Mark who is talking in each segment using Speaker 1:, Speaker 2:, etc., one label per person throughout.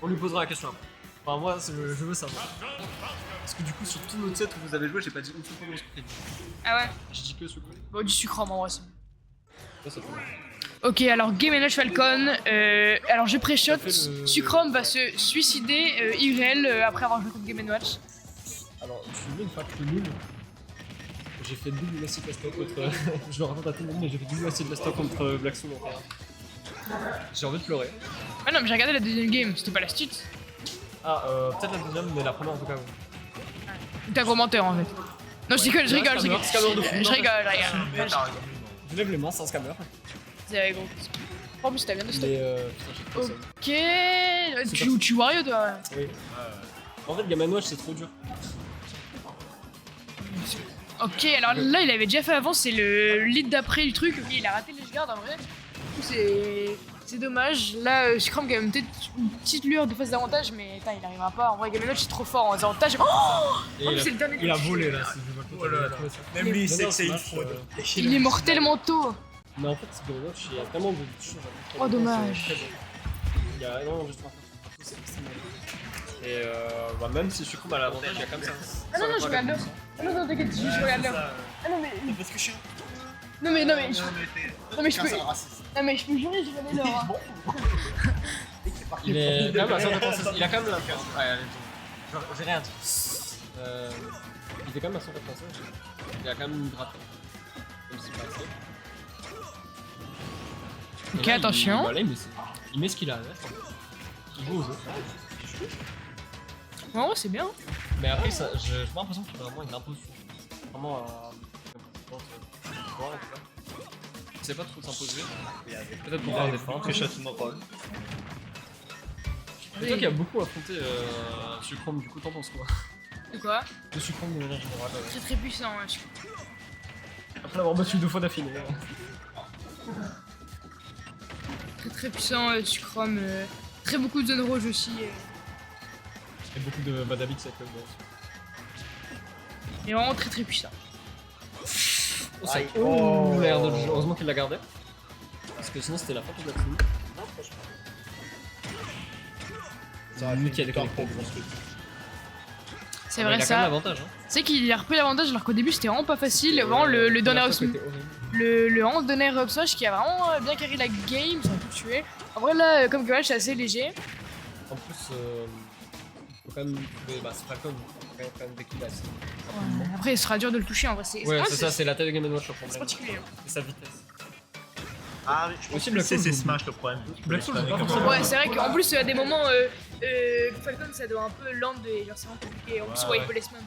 Speaker 1: On lui posera la question après. Enfin, moi, je veux savoir. Parce que du coup, sur tout notre set où vous avez joué, j'ai pas dit une seule fois mon script.
Speaker 2: Ah ouais?
Speaker 1: J'ai dit que sucre.
Speaker 2: Bon, du sucre en vrai, c'est bon.
Speaker 1: Ça peut.
Speaker 2: Ok, alors Game & Watch Falcon, alors je pré-shot,
Speaker 1: Ça fait le-
Speaker 2: Sucrom va se suicider IRL après avoir joué contre Game & Watch.
Speaker 1: Alors, tu veux une fact nulle? J'ai fait double acid stock contre. Je le raconte à tout le monde, mais j'ai fait double acid stock contre Black Soul en fait. J'ai envie de pleurer.
Speaker 2: Ah non, mais j'ai regardé la deuxième game, c'était pas la suite.
Speaker 1: Ah, peut-être la deuxième, mais la première en tout cas. Oui.
Speaker 2: T'es un gros menteur en fait. Non, je rigole, je rigole, je rigole.
Speaker 1: Scammer de fou.
Speaker 2: Je rigole,
Speaker 3: Mais t'as raison.
Speaker 1: Je lève les mains, c'est un scammer.
Speaker 2: C'est gros. En plus, t'as bien de stock.
Speaker 1: Mais putain, j'ai trop ça.
Speaker 2: Ok, tu Wario toi.
Speaker 1: Oui. En fait, Game & Watch c'est trop dur.
Speaker 2: Ok, alors là, il avait déjà fait avant, c'est le lead d'après du truc. Ok, il a raté les gardes en vrai. Du coup, c'est dommage. Là, Sucrom qui a peut-être une petite lueur de face d'avantage, mais putain, il arrivera pas. En vrai, Game & Watch c'est trop fort en désavantage. Oh,
Speaker 1: Et
Speaker 2: mais c'est le dernier
Speaker 1: il a
Speaker 2: touch.
Speaker 1: volé là, si je vois
Speaker 3: Oh là là. Même lui, il sait que c'est une fraude.
Speaker 2: Il est mort tellement tôt.
Speaker 1: Mais en fait, Game & Watch, il y a tellement de choses à faire.
Speaker 2: Oh, dommage.
Speaker 1: C'est très bon. Il y a énormément de choses à faire. C'est extrêmement bon. Et bah, même si Sucrom a l'avantage, il y a comme ça.
Speaker 2: Ah non, non, je regarde l'heure. Ah non, non, t'inquiète, je regarde l'heure. Ah non, mais.
Speaker 3: Parce que je suis
Speaker 2: Non, mais. Non, mais je peux.
Speaker 3: un raciste.
Speaker 2: Non, mais je peux jurer, j'ai regardé l'heure.
Speaker 1: Il est quand même à 196. Il a quand même la. Ouais, allez, j'ai rien dit. Il était quand même à 196. Il a quand même une gratte. Même si pas assez.
Speaker 2: Ok,
Speaker 1: Et là,
Speaker 2: attention.
Speaker 1: Voilà, il met ce qu'il a à mettre. Il joue au jeu.
Speaker 2: En vrai, c'est bien.
Speaker 1: Mais après, j'ai l'impression qu'il vraiment il impose. Vraiment il sait pas trop s'imposer. Peut-être pour faire des fins.
Speaker 3: Très châtiment pas.
Speaker 1: C'est toi qui a beaucoup affronté Sucrom, du coup t'en penses quoi?
Speaker 2: De quoi?
Speaker 1: Le Sucrom de manière générale.
Speaker 2: Très très puissant, ouais.
Speaker 1: Après l'avoir battu 2 fois d'affilée.
Speaker 2: Très très puissant, Sucrom. Très beaucoup de zones rouges aussi.
Speaker 1: Et beaucoup de Badabix avec le boss.
Speaker 2: Il est vraiment très très puissant.
Speaker 1: Oh, ça...
Speaker 3: Aïe.
Speaker 1: oh l'air de jeu. Heureusement qu'il l'a gardé. Parce que sinon c'était la fin de la team. Lui qui a déconnecté.
Speaker 2: C'est
Speaker 1: Il
Speaker 2: vrai
Speaker 1: a quand même
Speaker 2: ça.
Speaker 1: l'avantage. Hein.
Speaker 2: C'est qu'il a repris l'avantage alors qu'au début c'était vraiment pas facile. Vraiment le donner up
Speaker 1: c'était horrible.
Speaker 2: le hand donner up smash qui a vraiment bien carré la game, ça a tout tué. En vrai là comme Gamal c'est assez léger.
Speaker 1: En plus, faut quand même trouver. Bah, c'est Falcon, faut quand même décliner assez.
Speaker 2: Ouais, après il sera dur de le toucher en vrai.
Speaker 1: Ouais, c'est ça, c'est la taille de Game & Watch le
Speaker 2: C'est
Speaker 1: problème.
Speaker 2: particulier.
Speaker 1: Et sa vitesse.
Speaker 3: Ah oui, je pense
Speaker 1: Aussi,
Speaker 3: que
Speaker 1: Black
Speaker 3: c'est
Speaker 1: Soul,
Speaker 3: ses
Speaker 1: je
Speaker 3: smash le problème.
Speaker 1: Black Soul, j'ai pas
Speaker 3: Comme
Speaker 1: forcément-
Speaker 3: ça.
Speaker 2: Ouais, c'est vrai qu'en plus à des moments Falcon ça doit un peu land et genre c'est vraiment compliqué. En plus
Speaker 3: Ouais,
Speaker 2: il peut les semaines.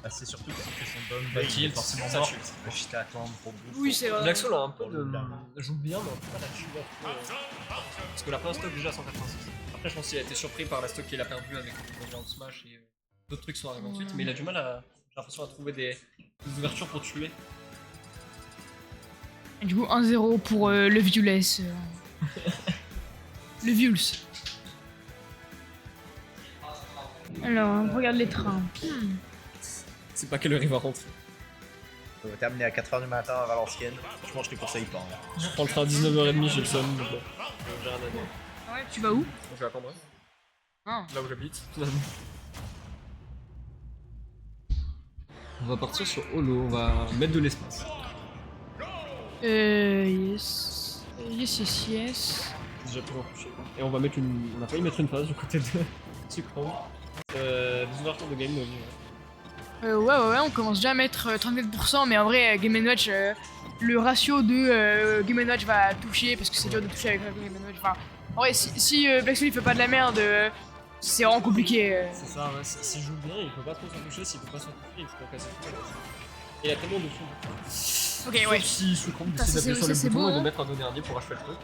Speaker 3: Bah, c'est surtout qu'il fait son down
Speaker 1: Bah,
Speaker 3: il est
Speaker 1: tilt,
Speaker 3: forcément
Speaker 1: ça
Speaker 3: mort.
Speaker 1: tue.
Speaker 3: Il va chuter à attendre pour boost.
Speaker 2: Oui c'est vrai.
Speaker 1: Black Soul a un peu de. Joue bien, mais en tout cas la tue parce que la première stock déjà à 186. Après, je pense qu'il a été surpris par la stock qu'il a perdue avec le Giant Smash et d'autres trucs sont arrivés ensuite, mais il a du mal à. J'ai l'impression à trouver des ouvertures pour tuer.
Speaker 2: Et du coup 1-0 pour le Viewless. Le Views. Alors, on regarde les trains.
Speaker 1: C'est pas quelle heure il va rentrer.
Speaker 3: T'es amené à 4h du matin à Valenciennes. Franchement, je te conseille pas. Hein.
Speaker 1: Je prends le train à 19h30, j'ai le seum, donc j'ai rien à dire.
Speaker 2: Ah ouais, tu vas où?
Speaker 1: Je vais attendre,
Speaker 2: Ah.
Speaker 1: là où j'habite, finalement. On va partir sur Holo, on va mettre de l'espace.
Speaker 2: Yes. Yes.
Speaker 1: Déjà plus en toucher. Et on va mettre une. On a failli mettre une phase du côté de Sucrom. Des ouvertures de game
Speaker 2: Ouais, on commence déjà à mettre 34%, mais en vrai, Game & Watch, le ratio de Game & Watch va toucher, parce que c'est dur de toucher avec Game & Watch. Enfin, en vrai, si Black Soul il fait pas de la merde, c'est vraiment compliqué.
Speaker 1: C'est ça, ouais. S'il joue bien, il peut pas trop s'en toucher. S'il peut pas s'en toucher, il faut casser tout. Et il y a tellement de choses.
Speaker 2: Ok, ouais.
Speaker 1: Sauf si Sucrom
Speaker 2: Ça,
Speaker 1: décide d'appuyer sur le
Speaker 2: c'est
Speaker 1: bouton
Speaker 2: beau,
Speaker 1: et de
Speaker 2: hein.
Speaker 1: mettre un dos dernier pour achever le truc.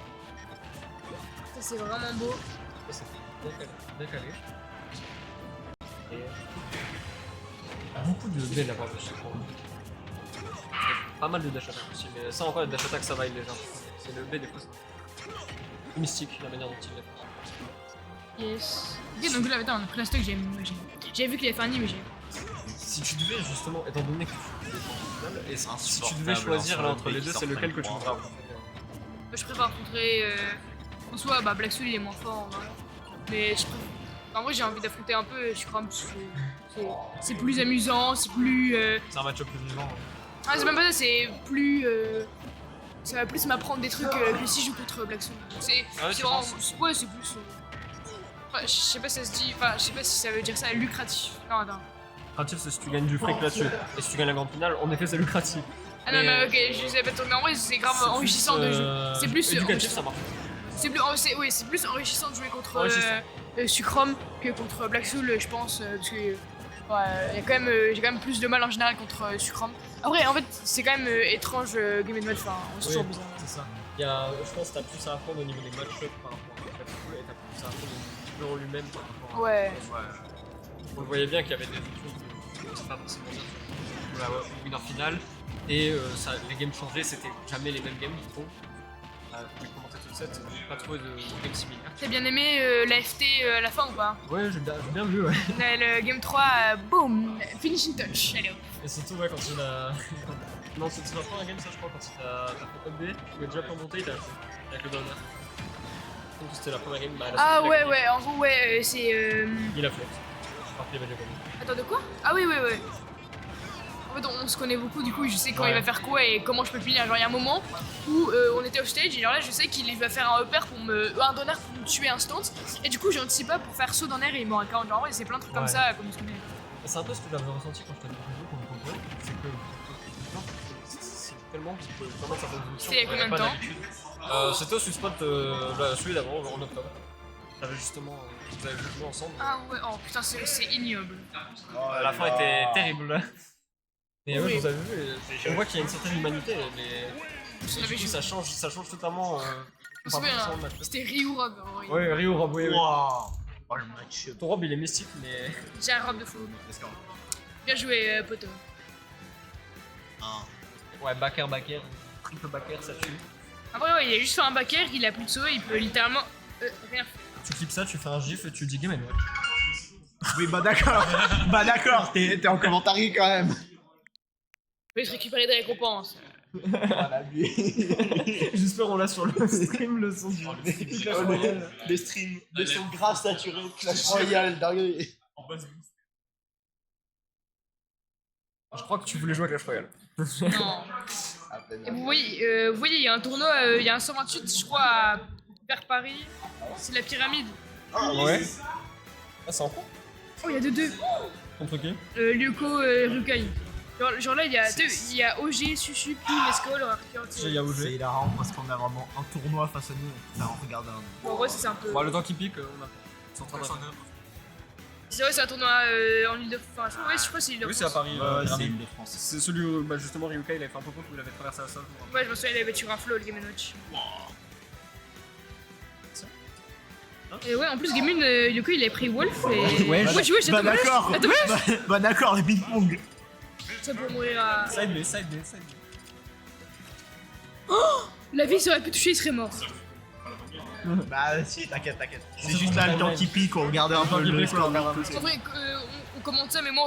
Speaker 2: Ça, c'est vraiment beau.
Speaker 1: Ça, c'est décalé. Et. Beaucoup de B là-bas de Sucrom. Pas mal de dash attack aussi, mais ça encore, le dash attack ça va, il est légère. C'est le B des fois, c'est mystique la manière dont il est.
Speaker 2: Yes. Ok, donc là, attends, on a pris la stock, j'ai vu qu'il avait fait un nid, mais j'ai.
Speaker 1: Si tu devais justement, étant donné que tu défends mal, et si tu
Speaker 3: Insupportable,
Speaker 1: devais choisir
Speaker 3: hein,
Speaker 1: là
Speaker 3: sur
Speaker 1: entre
Speaker 3: le
Speaker 1: les
Speaker 3: B
Speaker 1: deux,
Speaker 3: qui
Speaker 1: c'est
Speaker 3: sort
Speaker 1: lequel que tu
Speaker 3: 33.
Speaker 1: voudrais affronter?
Speaker 2: Je préfère rencontrer. En soi, Black Soul il est moins fort en vrai. Mais je préfère. En vrai, j'ai envie d'affronter un peu Sucrum parce que c'est plus amusant, c'est plus.
Speaker 1: C'est un match-up plus vivant.
Speaker 2: Ah, c'est même pas ça, c'est plus. Ça va plus m'apprendre des trucs que si je joue contre Black Soul. C'est
Speaker 1: Ah ouais,
Speaker 2: c'est
Speaker 1: tu
Speaker 2: vraiment.
Speaker 1: penses
Speaker 2: Ouais, c'est plus. Enfin, je sais pas si ça se dit. Enfin, je sais pas si ça veut dire ça lucratif. Non, attends.
Speaker 1: Lucratif, c'est si tu gagnes du fric là-dessus. Et si tu gagnes la grande finale, en effet, c'est lucratif.
Speaker 2: Ah non, mais ok, je sais pas trop. Mais en vrai, c'est grave enrichissant de jouer. C'est plus.
Speaker 1: éducatif, ça marche.
Speaker 2: C'est plus, oui, c'est plus enrichissant de jouer contre
Speaker 1: Enrichissant.
Speaker 2: Sucrum que contre Black Soul, je pense, parce que j'ai quand même plus de mal en général contre Sucrum. Après, en fait, c'est quand même étrange Game & Watch, enfin, c'est toujours bizarre.
Speaker 1: C'est ça. Je pense que t'as plus à apprendre au niveau des match-up par rapport à Black Soul et t'as plus à apprendre au niveau en lui-même par rapport à.
Speaker 2: Ouais.
Speaker 1: On voyait bien qu'il y avait des choses que c'est pas forcément bien sur la winner finale. Et les games changeaient, c'était jamais les mêmes games, je trouve. J'ai commenté tout ça, j'ai pas trouvé de games similaires.
Speaker 2: T'as bien aimé la FT à la fin ou pas?
Speaker 1: Ouais, j'ai bien vu, ouais.
Speaker 2: Le Game 3, boom, finishing touch, allez hop.
Speaker 1: Et surtout, ouais, quand il a. Non, c'est la première game, ça, je crois, quand t'as fait top B, tu pouvais déjà pas monter, il a avec le donner. Donc c'était la première game, bah,
Speaker 2: Ah ouais, en gros, ouais, c'est.
Speaker 1: Il a fait. Je crois qu'il avait déjà gagné.
Speaker 2: Attends, de quoi? Ah oui. En fait, on se connaît beaucoup, du coup, je sais quand il va faire quoi et comment je peux le finir. Genre, il y a un moment où on était off stage et genre là, je sais qu'il va faire un upper un donner pour me tuer instant. Et du coup, j'anticipe pas pour faire saut dans l'air et il m'aura 40. Genre, ouais, c'est plein de trucs comme ça, comme on se connaît.
Speaker 1: C'est un peu ce que j'avais ressenti quand je t'avais joué contre Control, c'est que c'est tellement vraiment ça fait
Speaker 2: C'était il y a combien de temps?
Speaker 1: C'était au Spot celui d'avant, en octobre. Vous avez joué ensemble.
Speaker 2: Ah ouais, oh putain, c'est ignoble.
Speaker 1: La fin était terrible. Mais ouais,
Speaker 2: Oui.
Speaker 1: vous avez vu, on voit qu'il y a une certaine humanité, mais
Speaker 2: Vous
Speaker 1: du
Speaker 2: avez
Speaker 1: coup,
Speaker 2: joué.
Speaker 1: ça change totalement.
Speaker 2: Je me souviens, c'était Ryu Rob.
Speaker 1: Ouais, Ryu Rob, oui.
Speaker 3: Waouh. Oh le match.
Speaker 1: Ton Rob il est mystique, mais.
Speaker 2: J'ai un robe de fou. Bien joué, poto.
Speaker 1: Ouais, backer, triple backer, ça tue.
Speaker 2: Après, ouais, il a juste fait un backer, il a plus de saut, il peut littéralement rien faire.
Speaker 1: Tu clips ça, tu fais un gif et tu dis game and watch.
Speaker 3: Oui, bah d'accord, t'es en commentaire quand même.
Speaker 2: Je vais te récupérer des récompenses.
Speaker 3: Voilà, lui.
Speaker 1: J'espère on l'a sur le stream, le son du Clash Royale.
Speaker 3: Les streams, les sons grave saturés, Clash Royale, dingue.
Speaker 1: Je crois que tu voulais jouer à Clash Royale.
Speaker 2: Non. Et vous voyez, il y a un tournoi, il y a un 128, je crois, vers Paris. C'est la pyramide.
Speaker 1: Ouais. Ah, c'est en cours.
Speaker 2: Oh, il y a deux.
Speaker 1: Contre qui?
Speaker 2: Lyuko, Rukai. Genre là, il y a OG, Susu, puis Nescol.
Speaker 1: C'est Yaougé.
Speaker 3: C'est hilarant parce qu'on a vraiment un tournoi face à nous, on peut en regarder un.
Speaker 2: En vrai, c'est un peu.
Speaker 1: Bon, le temps qui pique, on a. C'est en train d'attendre.
Speaker 2: C'est vrai, c'est un tournoi en Ile-de-France. Enfin, ouais, je crois que c'est Ile-de-France.
Speaker 1: Oui, c'est à Paris.
Speaker 3: C'est l'île de France.
Speaker 1: C'est celui où justement Ryuka il avait fait un popo où il avait traversé la salle.
Speaker 2: Ouais, je me souviens, il avait tué un flow, le Game & Watch. Et ouais, en plus, Game & Lyuko, il avait pris Wolf et.
Speaker 1: Ouais,
Speaker 2: j'ai
Speaker 3: Bah d'accord, bah d'accord, les ping-pong.
Speaker 2: Ça peut mourir à.
Speaker 1: Side B.
Speaker 2: La vie serait pu toucher, il serait mort.
Speaker 3: Bah si, t'inquiète. C'est juste là le temps qui pique, on regardait un peu le score.
Speaker 2: En vrai, on commente ça, mais moi,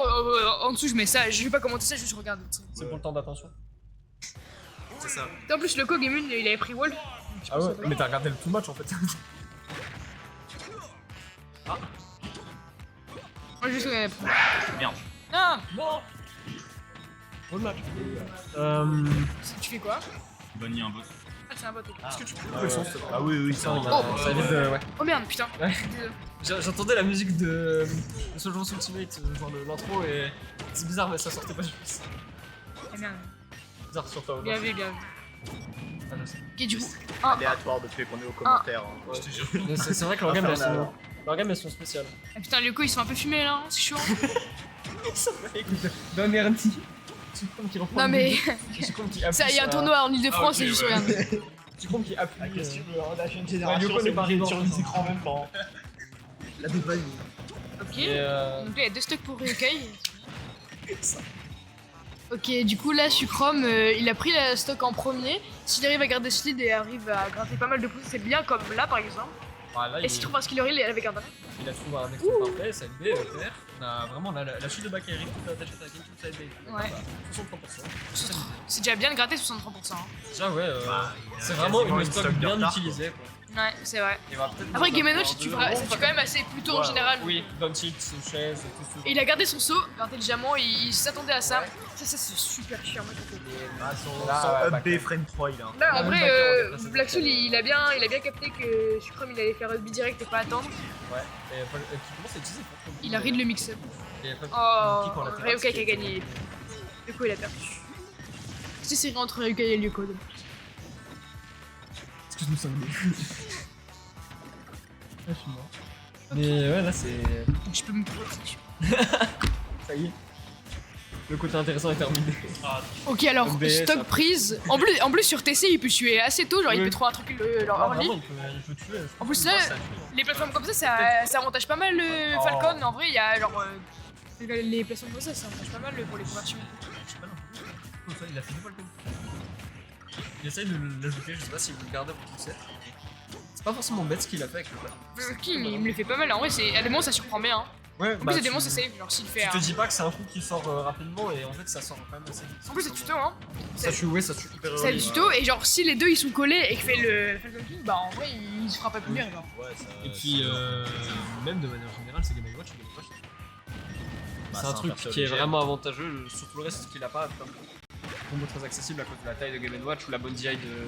Speaker 2: en dessous, je mets ça. Je vais pas commenter ça, je regarde.
Speaker 1: C'est pour le temps d'attention. C'est ça.
Speaker 2: En plus, le Game & il avait pris Wolf.
Speaker 1: Ah ouais, mais t'as regardé le tout match en fait.
Speaker 2: Moi, juste regardé.
Speaker 3: Merde.
Speaker 2: Non.
Speaker 1: Bon match.
Speaker 2: Tu fais quoi?
Speaker 3: Bonnie un bot.
Speaker 2: Ah, c'est un bot.
Speaker 1: Est-ce que tu peux couper le son s'il te plaît?
Speaker 3: Ah oui, ça on
Speaker 2: Oh.
Speaker 1: Ça évite de. Ouais.
Speaker 2: Oh merde, putain.
Speaker 1: Ouais. J'entendais la musique de Soulja Ultimate, genre l'intro, et c'est bizarre, mais ça sortait pas du tout.
Speaker 2: Ah merde.
Speaker 1: Bizarre sur toi.
Speaker 2: Bien vu.
Speaker 1: Ah, je sais.
Speaker 2: Ok, du coup.
Speaker 3: Aléatoire depuis qu'on est aux commentaires.
Speaker 1: Ouais. Mais c'est vrai que leur game, elles sont spéciales.
Speaker 2: Ah putain, Lyuko, ils sont un peu fumés là, c'est chaud.
Speaker 1: Écoute, ben merci. Sucrome qui reprend.
Speaker 2: Non mais.
Speaker 1: Sucrome qui appuie.
Speaker 2: Il y a un tournoi en Ile-de-France et juste regarde.
Speaker 1: Sucrome qui appuie.
Speaker 3: La jeune
Speaker 1: Ouais,
Speaker 3: génération,
Speaker 1: Lyuko n'est pas
Speaker 3: c'est
Speaker 1: arrivé
Speaker 3: sur les écrans en même temps. La dopamine.
Speaker 2: Ok.
Speaker 1: Et
Speaker 2: Donc là, il y a 2 stocks pour Ryukai. Ok, du coup là, Sucrome, il a pris la stock en premier. S'il arrive à garder ce lead et arrive à gratter pas mal de points, c'est bien, comme là par exemple.
Speaker 1: voilà,
Speaker 2: Et s'il trouve un skill il avait gardé.
Speaker 1: il a trouvé un exploit parfait, ça LB, ETR. On a vraiment la chute de Bakary, toute la tâche attacking, toute la LB.
Speaker 2: Ouais.
Speaker 1: 63%.
Speaker 2: C'est déjà bien de gratter 63%. Hein.
Speaker 1: Déjà, ouais,
Speaker 3: Bah,
Speaker 1: c'est vraiment
Speaker 3: quasiment
Speaker 1: une
Speaker 3: une
Speaker 1: stock
Speaker 3: stock de
Speaker 1: bien
Speaker 3: retard,
Speaker 1: utilisée. Quoi.
Speaker 2: Ouais, c'est vrai.
Speaker 1: Il va peut-être
Speaker 2: Après,
Speaker 1: nous
Speaker 2: Game
Speaker 1: en
Speaker 2: Watch,
Speaker 1: avoir
Speaker 2: tu
Speaker 1: deux.
Speaker 2: quand même assez plutôt en général.
Speaker 1: Oui, Don't Cheat, une chaise et tout ce
Speaker 2: Et il a gardé son saut intelligemment, il s'attendait à ça.
Speaker 1: Ouais.
Speaker 2: Ça c'est super chiant. Moi, je trouve.
Speaker 3: Ah, son
Speaker 1: Là,
Speaker 3: up
Speaker 1: ouais,
Speaker 3: B frame 3 il a.
Speaker 2: Là, en
Speaker 1: La même
Speaker 2: vrai,
Speaker 1: backer, on est passé
Speaker 2: Black Soul,
Speaker 1: sur-
Speaker 2: il a bien capté que Sucrum il allait faire Up B direct et pas attendre.
Speaker 1: Ouais, et qui commence à utiliser pour
Speaker 2: Il a read le mix-up.
Speaker 1: Et après,
Speaker 2: Oh,
Speaker 1: kick en latéral,
Speaker 2: Ryoka
Speaker 1: ce
Speaker 2: qui a
Speaker 1: est-
Speaker 2: gagné. Du coup, il a perdu. C'est serré entre Ryoka et Lyoko.
Speaker 1: Excuse-nous 5 minutes. Je suis mort. Mais ouais, là c'est.
Speaker 2: Je peux me protéger.
Speaker 1: Ça y est. Le côté intéressant est terminé.
Speaker 2: Ok, alors,
Speaker 1: MBS,
Speaker 2: stock
Speaker 1: après.
Speaker 2: prise. En plus, sur TC, il peut tuer assez tôt, genre il
Speaker 1: Oui.
Speaker 2: peut trouver un truc genre
Speaker 1: Ah,
Speaker 2: early.
Speaker 1: vraiment, il peut tuer.
Speaker 2: En plus, là, les plateformes comme ça avantage pas mal le
Speaker 1: Oh.
Speaker 2: Falcon. En vrai, il y a genre. Les plateformes comme ça avantage pas mal pour les conversions.
Speaker 1: Je sais pas, non. Ça, il a fait du Falcon. Il essaye de l'ajouter, je sais pas si vous le gardez pour tout ça. C'est pas forcément bête ce qu'il a fait avec le Falcon.
Speaker 2: King, il me le fait pas mal. En vrai, à des moments, ça surprend bien. Hein.
Speaker 1: Ouais,
Speaker 2: En plus, à des moments, c'est safe. Genre, s'il fait.
Speaker 1: Tu te dis pas que c'est un coup qui sort rapidement et en fait ça sort quand même assez vite.
Speaker 2: En plus, c'est tuto, hein.
Speaker 1: Ça tue, ouais, ça tue hyper
Speaker 2: C'est le
Speaker 1: early.
Speaker 2: tuto, et genre, si les deux ils sont collés et qu'il fait le Falcon King, bah en vrai, il se fera pas plus bien. Genre.
Speaker 3: Ouais, ça.
Speaker 1: Et puis, même de manière générale, c'est Game & Watch. C'est un truc qui est vraiment avantageux, surtout le reste qu'il a pas comme combo très accessible à cause de la taille de Game & Watch ou la bonne DI de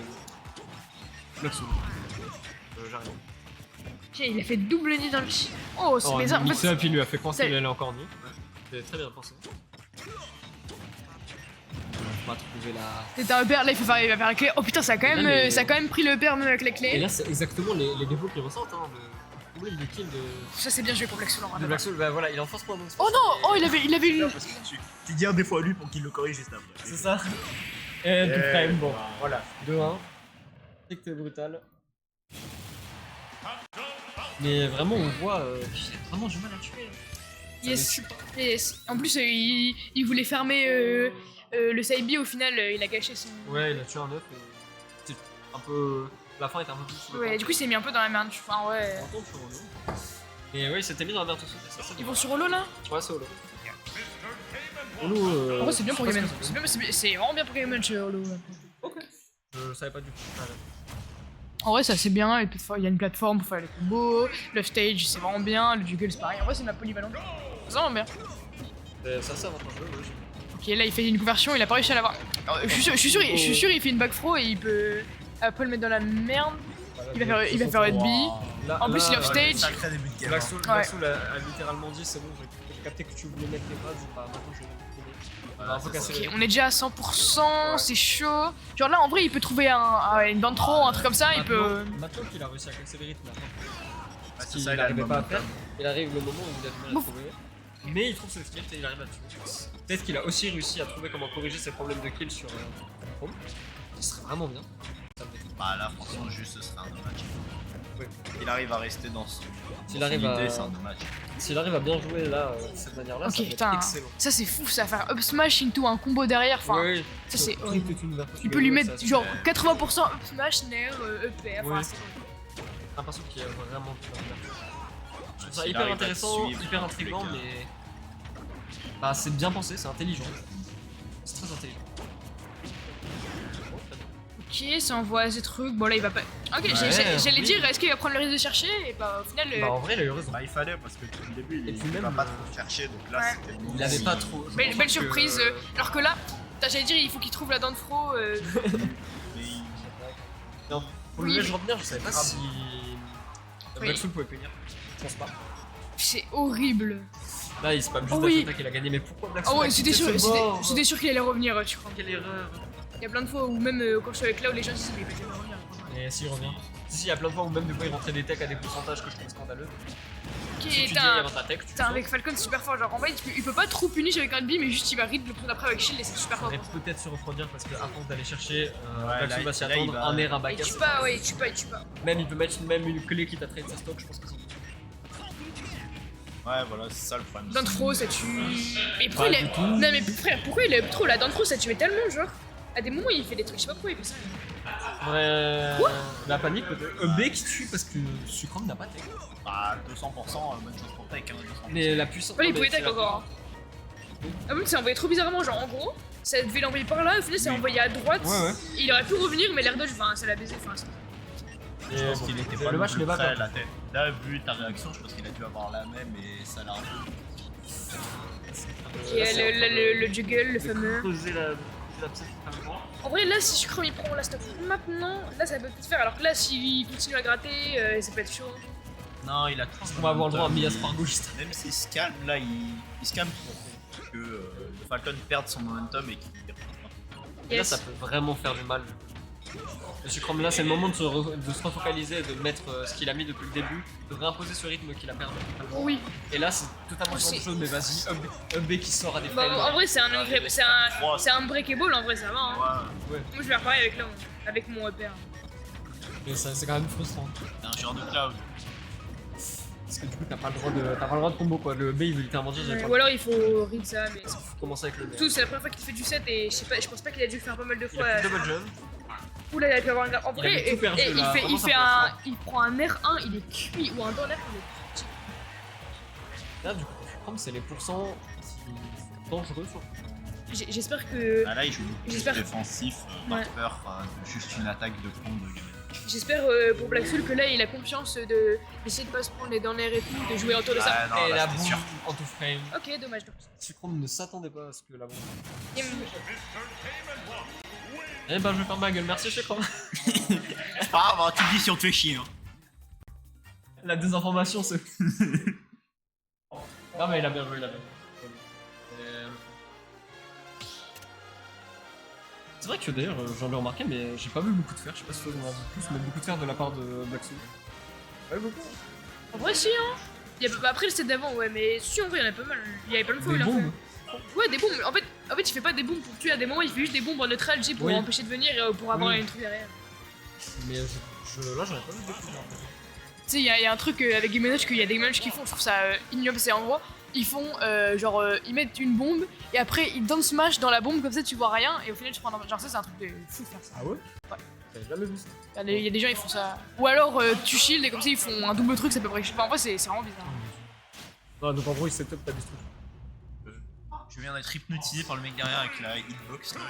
Speaker 1: Black Soul. J'arrive.
Speaker 2: Ok, il a fait double nid dans le chi. Oh, c'est bizarre. En fait,
Speaker 1: Mix-up, il lui a fait penser
Speaker 2: c'est-
Speaker 1: qu'il allait encore mieux. C'est très bien pensé. On va trouver la.
Speaker 2: c'était un upper, là il va faire la clé. Oh putain, ça a quand même,
Speaker 1: Là, mais-
Speaker 2: ça a quand même pris le upper même avec la
Speaker 1: Et
Speaker 2: clé.
Speaker 1: là, c'est exactement les défauts qu'il ressentent. Hein, le problème de kill
Speaker 2: Ça c'est bien joué pour Black Soul en vrai.
Speaker 1: de Black Soul. Bah voilà, il est en force pour un
Speaker 2: Oh non, oh il avait eu.
Speaker 3: Parce que tu dis un défaut à lui pour qu'il le corrige juste après.
Speaker 1: C'est ça. Et tout
Speaker 3: Eh,
Speaker 1: frame, bon, voilà. 2-1. Strict et brutal. Mais vraiment, on voit qu'il a vraiment du mal à tuer. Ça
Speaker 2: Yes.
Speaker 1: me tue pas.
Speaker 2: Yes. En plus, il voulait fermer le side B, au final, il a gâché son.
Speaker 1: Ouais, il a tué un œuf et c'était un peu. La fin était un peu plus sous le
Speaker 2: Ouais,
Speaker 1: temps.
Speaker 2: du coup, il s'est mis un peu dans la merde. Enfin, ouais.
Speaker 1: On retourne sur Holo. Et ouais, il s'était mis dans la merde tout seul. Ça, c'est
Speaker 2: Ils
Speaker 1: bien.
Speaker 2: vont sur Holo là.
Speaker 1: Ouais, c'est Holo. Holo.
Speaker 2: En vrai, c'est bien pour
Speaker 1: je sais
Speaker 2: Game
Speaker 1: pas ce que
Speaker 2: C'est vraiment bien pour Game Watch Holo.
Speaker 1: Ok. Je savais pas du tout. Ah, ouais.
Speaker 2: En vrai, ça c'est bien. Il y a une plateforme pour faire les combos. Le stage, c'est vraiment bien. Le juggle, c'est pareil. En vrai, c'est une map polyvalente. C'est vraiment bien.
Speaker 1: Ça, c'est avantageux, ouais.
Speaker 2: Ok, là, il fait une conversion. Il a pas réussi à l'avoir. Je suis sûr, il fait une back throw et il peut. Après le mettre dans la merde. Il va faire Red B. En plus, il est off stage.
Speaker 3: Sacré début de game.
Speaker 1: Black
Speaker 3: hein.
Speaker 1: Soul,
Speaker 2: Ouais.
Speaker 1: Black Soul a littéralement dit c'est bon, j'ai capté que tu voulais mettre les bases, bah maintenant je vais les mettre. Un peu cassé
Speaker 2: Ok,
Speaker 1: les-
Speaker 2: on est déjà à 100%, c'est chaud. Genre là, en vrai, il peut trouver une bande trop, un truc comme ça, il peut.
Speaker 1: Maintenant qu'il a réussi à casser le rythme,
Speaker 3: Ouais,
Speaker 1: ce
Speaker 3: c'est
Speaker 1: qu'il
Speaker 3: ça, il a le
Speaker 1: n'arrivait pas à
Speaker 3: momentum.
Speaker 1: faire, il arrive le moment où il a du mal à
Speaker 2: Ouf.
Speaker 1: trouver. Mais il trouve ce script et il arrive à tuer. Peut-être qu'il a aussi réussi à trouver comment corriger ses problèmes de kill sur Chrome. Ce serait vraiment bien. Ça me fait-
Speaker 3: Bah là, franchement, juste ce serait un dommage.
Speaker 1: Ouais.
Speaker 3: Il arrive à rester dans son.
Speaker 1: S'il
Speaker 3: dans son
Speaker 1: arrive à-
Speaker 3: idée, c'est un dommage.
Speaker 1: S'il arrive à bien jouer là, de cette manière-là,
Speaker 2: Ok,
Speaker 1: ça va être
Speaker 2: putain.
Speaker 1: excellent.
Speaker 2: Ça, c'est fou, ça va faire up smash into un combo derrière. Enfin,
Speaker 1: Oui,
Speaker 2: ça, c'est
Speaker 1: tout
Speaker 2: horrible.
Speaker 1: est une ouverture.
Speaker 2: Il peut lui mettre
Speaker 1: Ça,
Speaker 2: genre
Speaker 3: c'est-
Speaker 2: 80% up smash, nair, EP. Enfin,
Speaker 1: Oui.
Speaker 2: c'est horrible.
Speaker 1: J'ai l'impression qu'il y a vraiment tout à faire. Je trouve ça
Speaker 3: S'il
Speaker 1: hyper
Speaker 3: arrive à te
Speaker 1: intéressant,
Speaker 3: suivre,
Speaker 1: hyper
Speaker 3: dans tous les
Speaker 1: intriguant,
Speaker 3: cas.
Speaker 1: mais. Bah, c'est bien pensé, c'est intelligent. C'est très intelligent.
Speaker 2: Ok, ça envoie ces trucs. Bon, là, il va pas. Ok, j'allais
Speaker 1: oui.
Speaker 2: dire, est-ce qu'il va prendre le risque de chercher? Et bah, au final.
Speaker 1: Bah, en vrai, il a eu raison.
Speaker 3: Bah, il fallait parce que depuis le début,
Speaker 1: Et
Speaker 3: il
Speaker 1: puis même,
Speaker 3: va pas trop chercher, donc là,
Speaker 2: ouais.
Speaker 3: c'était le moment
Speaker 1: Il avait
Speaker 3: où
Speaker 1: pas trop. je
Speaker 2: Belle
Speaker 1: pense que-
Speaker 2: surprise. Alors que là, putain, j'allais dire, il faut qu'il trouve la dent de fro.
Speaker 3: Mais il-
Speaker 1: Non, pour
Speaker 2: Oui.
Speaker 1: le je revenir, je savais pas
Speaker 3: Ah.
Speaker 1: si. Black Soul pouvait punir. Je pense pas.
Speaker 2: C'est horrible.
Speaker 1: Là, il spam juste
Speaker 2: Oh oui.
Speaker 1: Dashota qu'il a gagné, mais pourquoi Black Soul
Speaker 2: Ah ouais,
Speaker 1: a
Speaker 2: c'était
Speaker 1: quitté
Speaker 2: sûr,
Speaker 1: ce bord
Speaker 2: c'était sûr qu'il allait revenir, tu crois.
Speaker 1: Quelle erreur.
Speaker 2: Il y a plein de fois où même quand je suis avec là où les gens disent mais il va jamais revenir.
Speaker 1: Et s'il revient. Si, il y a plein de fois où même des fois il rentrait des techs à des pourcentages que je trouve scandaleux.
Speaker 2: Ok,
Speaker 1: Si tu dis
Speaker 2: t'as
Speaker 1: avant ta tech, tu
Speaker 2: Putain, avec Falcon, c'est super fort. Genre, en vrai, il peut pas trop punish avec un B, mais juste il va read le coup d'après avec Shield et c'est super fort.
Speaker 1: faudrait peut-être se refroidir parce qu'à force d'aller chercher, Black
Speaker 3: là,
Speaker 1: Soul va s'y
Speaker 3: là, il
Speaker 1: attendre,
Speaker 3: va-
Speaker 1: un air, un
Speaker 2: Il
Speaker 1: back.
Speaker 2: tue pas, ouais, il tue pas.
Speaker 1: Même il peut mettre même une clé qui t'a trade sa stock, je pense que c'est.
Speaker 3: Ouais, voilà, c'est ça le problème.
Speaker 2: Dantro, ça tue. Mais pourquoi il est. Non, mais frère, pourquoi il est trop là? Dantro, ça tuait tellement, genre. À des moments, il fait des trucs, je sais pas pourquoi il fait ça.
Speaker 1: Ouais. La panique peut-être. B qui tue parce que Sucrum n'a pas tech.
Speaker 3: Bah, 200%, bonne chose pour tech, hein, 200%.
Speaker 1: Mais la puissance.
Speaker 2: Ouais, il
Speaker 1: non,
Speaker 2: pouvait
Speaker 1: mais
Speaker 2: tag
Speaker 1: c'est la-
Speaker 2: encore. Ah, même, c'est envoyé trop bizarrement, genre en gros, ça devait l'envoyer par là, au final, c'est
Speaker 3: Oui.
Speaker 2: envoyé à droite.
Speaker 1: Ouais, ouais.
Speaker 2: Et il aurait pu revenir, mais l'air dodge, enfin, ça l'a baisé, enfin, ça.
Speaker 1: Et
Speaker 3: Je pense
Speaker 1: bon,
Speaker 3: qu'il était
Speaker 1: le
Speaker 3: pas
Speaker 1: match
Speaker 3: non
Speaker 1: n'est
Speaker 3: plus
Speaker 1: pas
Speaker 3: prêt à
Speaker 1: top.
Speaker 3: la tête. Là, vu ta réaction, je pense qu'il a dû avoir la même et ça l'a un peu.
Speaker 2: Et le juggle, le fameux.
Speaker 1: Creuser la pièce totalement.
Speaker 2: En vrai, là, si Scrum il prend la stock maintenant, là ça peut peut-être faire. Alors que là, s'il continue à gratter, ça peut être chaud.
Speaker 3: Non, il a tout.
Speaker 1: On va avoir le droit à Mias Pargo juste.
Speaker 3: Même s'il se calme, là, il se calme pour que le Falcon perde son momentum et qu'il
Speaker 1: Et là, ça peut vraiment faire du mal. Le Sucrum là, c'est le moment de se refocaliser et de mettre ce qu'il a mis depuis le début, de réimposer ce rythme qu'il a perdu.
Speaker 2: Oui.
Speaker 1: Et là, c'est totalement
Speaker 2: Aussi.
Speaker 1: autre chose, mais vas-y, up B qui sort à des
Speaker 2: Bah,
Speaker 1: frames.
Speaker 2: en vrai, c'est un breakable, en vrai, ça va. Hein.
Speaker 3: Ouais,
Speaker 1: Ouais,
Speaker 2: Moi, je vais faire pareil avec mon repère.
Speaker 1: mais c'est quand même frustrant.
Speaker 3: c'est un genre de cloud.
Speaker 1: Parce que du coup, t'as pas le droit de combo quoi. Le B il veut littéralement dire j'ai pas
Speaker 2: Ou alors, il faut read ça, mais c'est
Speaker 1: faut commencer avec le B.
Speaker 2: tout, c'est la première fois qu'il fait du set et je pense pas qu'il a dû le faire pas mal de
Speaker 1: Il
Speaker 2: fois.
Speaker 1: a fait double jump.
Speaker 2: Oula, il a pu avoir un. En
Speaker 1: Il
Speaker 2: vrai,
Speaker 1: avait tout perdu,
Speaker 2: et
Speaker 1: là. Vraiment, ça
Speaker 2: il prend un R1, il est cuit, ou un dans l'air, il est cuit.
Speaker 1: Là, du coup, le Sucrum, c'est les pourcents dangereux sur.
Speaker 2: J'espère que.
Speaker 3: Ah, là, il joue beaucoup plus
Speaker 2: J'espère-
Speaker 3: défensif, par
Speaker 2: Ouais.
Speaker 3: peur de juste une attaque de con de Gamen.
Speaker 2: J'espère pour Black Soul que là il a confiance d'essayer de pas se prendre les dans l'air et tout, de jouer autour de ça.
Speaker 3: Ah, non,
Speaker 1: Et
Speaker 3: là,
Speaker 1: la
Speaker 3: c'était
Speaker 1: boum
Speaker 3: sûr.
Speaker 1: en tout frame.
Speaker 2: Ok, dommage. Donc.
Speaker 1: Sucrum ne s'attendait pas à ce que la bombe.
Speaker 2: Et-
Speaker 1: Eh ben, je vais faire ma gueule, merci Sucrum.
Speaker 3: C'est pas grave, hein, tu te dis si on te fait chier. Hein.
Speaker 1: La désinformation, c'est. Non, mais il a bien joué, il a bien joué. C'est vrai que d'ailleurs, j'en ai remarqué, mais j'ai pas vu beaucoup de fer. Je sais pas si toi on a vu plus, mais beaucoup de fer de la part de Black Soul. Pas vu beaucoup.
Speaker 2: En vrai, si, hein. Après le set d'avant, ouais, mais si en vrai, il y en a pas mal. Il y avait plein de fois où
Speaker 1: Des
Speaker 2: il en
Speaker 1: bombes.
Speaker 2: fait. Ouais, des bombes. En fait, il fait pas des bombes pour tuer à des moments, il fait juste des bombes en neutral, tu sais, pour
Speaker 1: Oui.
Speaker 2: empêcher de venir et pour avoir
Speaker 1: Oui.
Speaker 2: une truc derrière.
Speaker 1: Mais là, j'en ai pas vu beaucoup. En fait.
Speaker 2: Tu sais, il y a un truc avec Game Watch qu'il y a des matchs qui font, je trouve ça ignoble, c'est en gros, ils font ils mettent une bombe et après ils down smash dans la bombe comme ça tu vois rien et au final tu prends un. Genre ça c'est un truc de fou de faire ça.
Speaker 1: Ah ouais?
Speaker 2: Ouais.
Speaker 1: J'avais jamais vu ça.
Speaker 2: Il y a des gens ils font ça. Ou alors tu shield et comme ça ils font un double truc, ça peut break. Enfin, en vrai c'est vraiment bizarre.
Speaker 1: Non, donc en gros, il setup ta destruction.
Speaker 3: Je viens d'être hypnotisé par le mec derrière avec la hitbox. Là,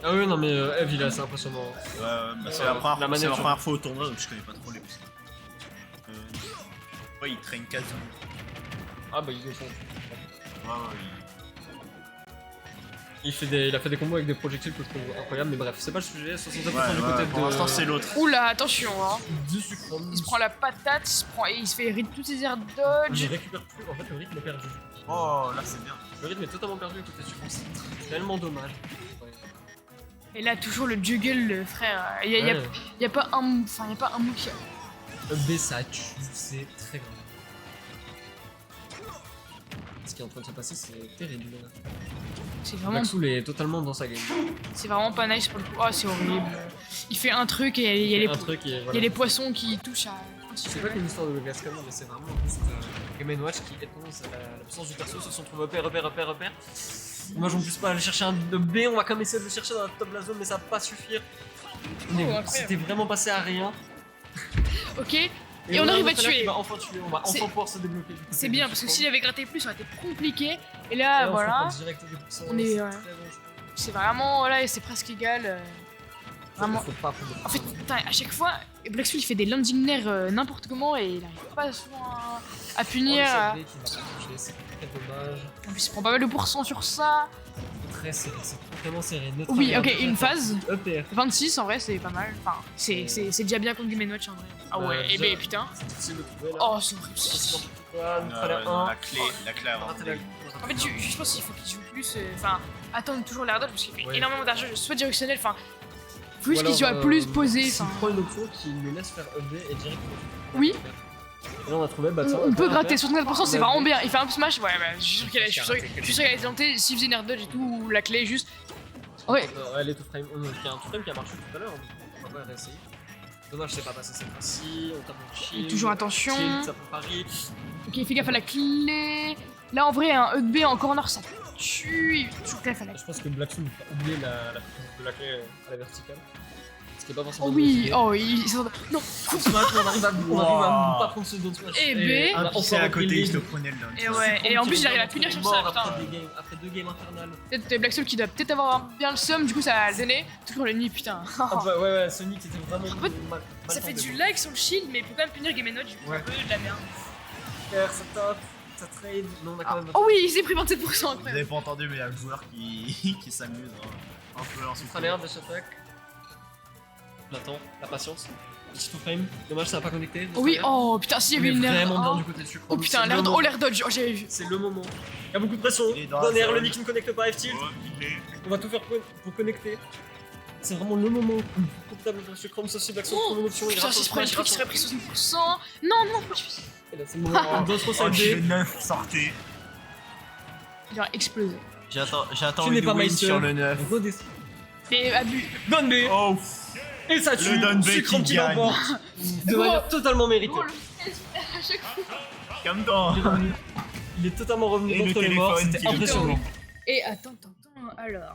Speaker 1: Ah oui, non, mais Eve, il est assez impressionnant.
Speaker 3: ouais, bah, c'est la première,
Speaker 1: la manette,
Speaker 3: c'est la
Speaker 1: genre.
Speaker 3: première fois au tournoi donc je connais pas trop les pouces. Ouais, il traîne quasi.
Speaker 1: Ah bah, il est fond.
Speaker 3: Ouais,
Speaker 1: Il a fait des combos avec des projectiles que je trouve incroyables, mais bref, c'est pas le sujet. 67% du
Speaker 3: ouais,
Speaker 1: côté
Speaker 3: pour l'instant c'est l'autre.
Speaker 2: Oula attention hein.
Speaker 1: du Sucrum.
Speaker 2: Il se prend la patate, il se fait read toutes ses airs
Speaker 1: Il
Speaker 2: dodge.
Speaker 1: récupère plus, en fait, le rythme est perdu.
Speaker 3: Oh, là c'est bien.
Speaker 1: Le rythme est totalement perdu côté Sucrum, c'est tellement dommage. Ouais.
Speaker 2: Et là toujours le juggle frère. Il y a pas un move qui.
Speaker 1: B ça tue, c'est très grave. Ce qui est en train de se passer, c'est terrible.
Speaker 2: C'est vraiment,
Speaker 1: Black Soul est totalement dans sa game.
Speaker 2: c'est vraiment pas nice pour le coup. Oh c'est horrible. Il fait un truc et il y a les,
Speaker 1: Un truc et
Speaker 2: il y
Speaker 1: voilà.
Speaker 2: a les poissons qui touchent à.
Speaker 1: C'est pas qu'une histoire de Gascon, mais c'est vraiment juste Game & Watch qui éponge la puissance du perso sur son trouve repère. Moi j'en plus pas aller chercher un de B, on va quand même essayer de le chercher dans la top de la zone, mais ça va pas suffire.
Speaker 2: incroyable.
Speaker 1: C'était vraiment passé à rien.
Speaker 2: Ok. Et on arrive à tuer.
Speaker 1: On va enfin tuer, on va
Speaker 2: C'est-
Speaker 1: enfin pouvoir se débloquer. du coup,
Speaker 2: C'est bien parce que s'il avait gratté plus, ça aurait été compliqué. Et là,
Speaker 1: Là, on
Speaker 2: voilà,
Speaker 1: se prend direct des pourcents,
Speaker 2: On est,
Speaker 1: c'est
Speaker 2: ouais.
Speaker 1: très dangereux.
Speaker 2: c'est vraiment là, et c'est presque égal. Vraiment.
Speaker 1: Faut pas prendre de
Speaker 2: En fait,
Speaker 1: pourcents.
Speaker 2: putain, à chaque fois, Black Soul il fait des landing nair n'importe comment et il arrive pas souvent à punir.
Speaker 1: Oh, le set B qui va pas toucher, c'est très dommage.
Speaker 2: En plus, il prend pas mal de pourcents sur ça.
Speaker 1: Très serré, c'est vraiment serré.
Speaker 2: Oui,
Speaker 1: Neutral,
Speaker 2: ok, une phase.
Speaker 1: EPR.
Speaker 2: 26 en vrai, c'est pas mal. Enfin, c'est déjà bien contre Game & Watch en vrai. Ah ouais, et
Speaker 1: déjà,
Speaker 2: ben putain.
Speaker 1: C'est difficile de trouver là.
Speaker 2: Oh, c'est horrible.
Speaker 3: La clé avant.
Speaker 2: En fait, je pense qu'il faut qu'il joue plus. Enfin, attendre toujours l'air dodge parce qu'il fait
Speaker 1: Ouais.
Speaker 2: énormément d'argent, soit directionnel, enfin. Faut juste qu'il soit plus posé.
Speaker 1: S'il
Speaker 2: Enfin,
Speaker 1: prend une option qui le laisse faire update et direct.
Speaker 2: Oui.
Speaker 1: Et là on a trouvé, bah tiens,
Speaker 2: on peut
Speaker 1: upper,
Speaker 2: gratter
Speaker 1: upper.
Speaker 2: 64%, c'est
Speaker 1: Bah,
Speaker 2: vraiment
Speaker 1: oui.
Speaker 2: bien. Il fait un smash, ouais, bah, je suis sûr qu'elle a tenté. S'il faisait une air dodge et tout, ou la clé juste. Ouais,
Speaker 1: Elle est tout frame. Il y a un tout frame qui a marché tout à l'heure, on va pas réessayer. Dommage, c'est pas passé cette fois-ci. On tape mon shield.
Speaker 2: toujours attention.
Speaker 1: Shield, ça peut pari.
Speaker 2: Ok, fais gaffe à la clé. Là, en vrai, un Hug B en corner, ça tue. Toujours gaffe à la clé.
Speaker 1: Je pense que Black Soul a oublié la puissance de la clé à la verticale. Ce qui est pas forcément
Speaker 2: Oh
Speaker 1: une
Speaker 2: oui,
Speaker 1: bonne idée.
Speaker 2: oh il non,
Speaker 1: Down smash, on arrive à pas prendre ce down smash.
Speaker 2: Et B.
Speaker 3: Un
Speaker 1: on a
Speaker 3: pissé
Speaker 1: encore
Speaker 3: à côté,
Speaker 1: repris
Speaker 3: il se
Speaker 1: le
Speaker 3: le prenait le down.
Speaker 2: Et ouais, et en plus il arrive à punir sur ça, putain.
Speaker 1: Après 2 games infernales.
Speaker 2: Peut-être Black Soul qui doit peut-être avoir bien le somme, du coup ça a donné. Toujours le nid, putain.
Speaker 1: Ah bah ouais, Sonic c'était vraiment
Speaker 2: En fait,
Speaker 1: mal.
Speaker 2: Ça fait du lag sur le shield, mais il faut quand même punir Game Watch, du coup
Speaker 1: Ouais.
Speaker 2: un peu de la merde.
Speaker 1: Ça tape, ça trade, mais on a quand même.
Speaker 2: Oh oui, il s'est pris 27%,
Speaker 3: Vous
Speaker 2: incroyable.
Speaker 3: avez pas entendu, mais il y a le joueur qui s'amuse un peu en
Speaker 1: On
Speaker 3: souffrant.
Speaker 1: fera l'air de cette attaque. J'attends, la patience. Petit to frame, dommage ça n'a pas connecté.
Speaker 2: Oh oui, oh putain, s'il y avait
Speaker 1: il
Speaker 2: une
Speaker 1: est
Speaker 2: air.
Speaker 1: vraiment bien
Speaker 2: Oh,
Speaker 1: du côté de sucre.
Speaker 2: oh putain, l'air dodge, oh j'avais vu.
Speaker 1: C'est le moment. Il y a beaucoup de pression.
Speaker 3: Il est dans la
Speaker 1: Donner, le
Speaker 3: zone.
Speaker 1: Nick ne connecte pas F-Tilt. On va tout faire pour connecter. C'est vraiment le moment confortable pour sucre, sauf si Black Soul prend une option.
Speaker 2: Oh, putain, si je prends le truc, il serait pris 60%. Non, non, je suis.
Speaker 1: Et là c'est le moment. D'autres
Speaker 3: Oh,
Speaker 1: side
Speaker 3: j'ai
Speaker 1: B.
Speaker 3: 9, sortez.
Speaker 2: Il va exploser.
Speaker 3: J'attends
Speaker 1: Tu n'es
Speaker 3: une
Speaker 1: pas
Speaker 3: win
Speaker 1: Meister.
Speaker 3: sur le 9.
Speaker 1: Redescend.
Speaker 2: Mais abus.
Speaker 1: Donne B.
Speaker 3: Oh,
Speaker 1: Et ça tue.
Speaker 3: Don B
Speaker 1: Sucre
Speaker 3: qui
Speaker 1: qui
Speaker 3: gagne.
Speaker 1: l'emporte. De manière totalement méritée.
Speaker 2: Oh, le stress, à chaque fois.
Speaker 3: calme-toi.
Speaker 1: Il est totalement revenu
Speaker 3: Et le
Speaker 1: contre les morts.
Speaker 3: téléphone
Speaker 1: C'était
Speaker 3: qui le
Speaker 1: impressionnant.
Speaker 2: Et attends, alors.